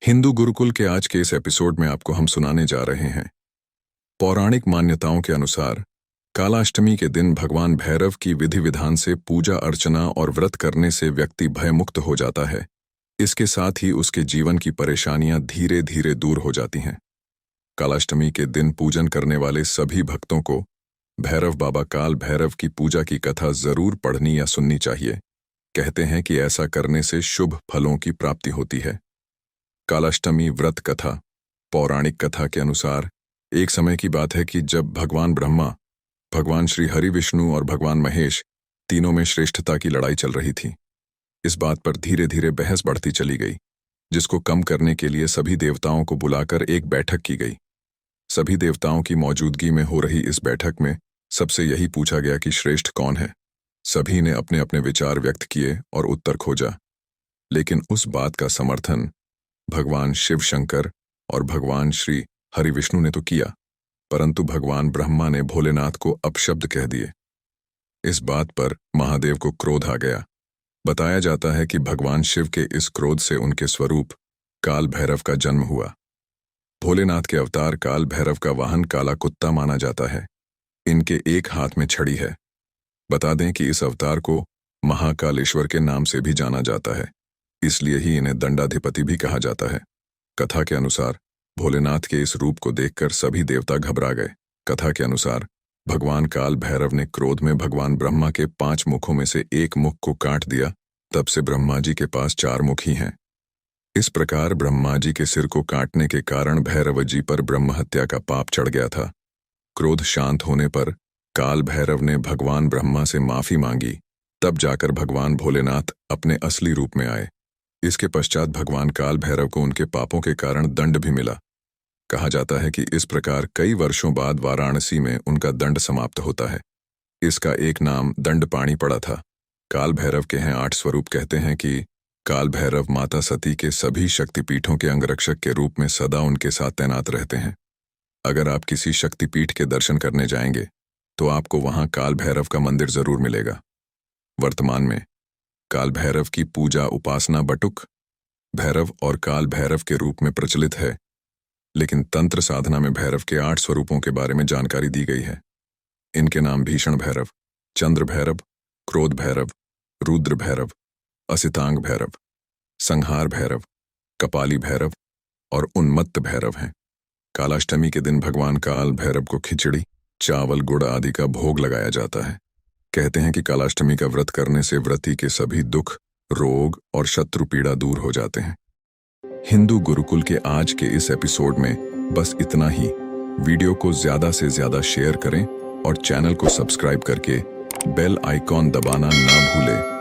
हिंदू गुरुकुल के आज के इस एपिसोड में आपको हम सुनाने जा रहे हैं। पौराणिक मान्यताओं के अनुसार कालाष्टमी के दिन भगवान भैरव की विधि विधान से पूजा अर्चना और व्रत करने से व्यक्ति भयमुक्त हो जाता है। इसके साथ ही उसके जीवन की परेशानियां धीरे धीरे दूर हो जाती हैं। कालाष्टमी के दिन पूजन करने वाले सभी भक्तों को भैरव बाबा काल भैरव की पूजा की कथा जरूर पढ़नी या सुननी चाहिए। कहते हैं कि ऐसा करने से शुभ फलों की प्राप्ति होती है। कालाष्टमी व्रत कथा। पौराणिक कथा के अनुसार एक समय की बात है कि जब भगवान ब्रह्मा, भगवान श्री हरि विष्णु और भगवान महेश तीनों में श्रेष्ठता की लड़ाई चल रही थी। इस बात पर धीरे धीरे बहस बढ़ती चली गई, जिसको कम करने के लिए सभी देवताओं को बुलाकर एक बैठक की गई। सभी देवताओं की मौजूदगी में हो रही इस बैठक में सबसे यही पूछा गया कि श्रेष्ठ कौन है। सभी ने अपने अपने विचार व्यक्त किए और उत्तर खोजा, लेकिन उस बात का समर्थन भगवान शिव शंकर और भगवान श्री हरि विष्णु ने तो किया, परंतु भगवान ब्रह्मा ने भोलेनाथ को अपशब्द कह दिए। इस बात पर महादेव को क्रोध आ गया। बताया जाता है कि भगवान शिव के इस क्रोध से उनके स्वरूप काल भैरव का जन्म हुआ। भोलेनाथ के अवतार काल भैरव का वाहन काला कुत्ता माना जाता है। इनके एक हाथ में छड़ी है। बता दें कि इस अवतार को महाकालेश्वर के नाम से भी जाना जाता है, इसलिए ही इन्हें दंडाधिपति भी कहा जाता है। कथा के अनुसार भोलेनाथ के इस रूप को देखकर सभी देवता घबरा गए। कथा के अनुसार भगवान काल भैरव ने क्रोध में भगवान ब्रह्मा के 5 मुखों में से एक मुख को काट दिया। तब से ब्रह्मा जी के पास 4 मुख ही हैं। इस प्रकार ब्रह्मा जी के सिर को काटने के कारण भैरव जी पर ब्रह्म हत्या का पाप चढ़ गया था। क्रोध शांत होने पर काल भैरव ने भगवान ब्रह्मा से माफी मांगी। तब जाकर भगवान भोलेनाथ अपने असली रूप में आए। इसके पश्चात भगवान काल भैरव को उनके पापों के कारण दंड भी मिला। कहा जाता है कि इस प्रकार कई वर्षों बाद वाराणसी में उनका दंड समाप्त होता है। इसका एक नाम दंडपाणी पड़ा था। काल भैरव के हैं 8 स्वरूप। कहते हैं कि काल भैरव माता सती के सभी शक्तिपीठों के अंगरक्षक के रूप में सदा उनके साथ तैनात रहते हैं। अगर आप किसी शक्तिपीठ के दर्शन करने जाएंगे तो आपको वहां काल भैरव का मंदिर जरूर मिलेगा। वर्तमान में काल भैरव की पूजा उपासना बटुक भैरव और काल भैरव के रूप में प्रचलित है, लेकिन तंत्र साधना में भैरव के 8 स्वरूपों के बारे में जानकारी दी गई है। इनके नाम भीषण भैरव, चंद्र भैरव, क्रोध भैरव, रुद्र भैरव, असितांग भैरव, संहार भैरव, कपाली भैरव और उन्मत्त भैरव हैं। कालाष्टमी के दिन भगवान काल भैरव को खिचड़ी, चावल, गुड़ आदि का भोग लगाया जाता है। कहते हैं कि कालाष्टमी का व्रत करने से व्रती के सभी दुख, रोग और शत्रु पीड़ा दूर हो जाते हैं। हिंदू गुरुकुल के आज के इस एपिसोड में बस इतना ही। वीडियो को ज्यादा से ज्यादा शेयर करें और चैनल को सब्सक्राइब करके बेल आइकॉन दबाना ना भूलें।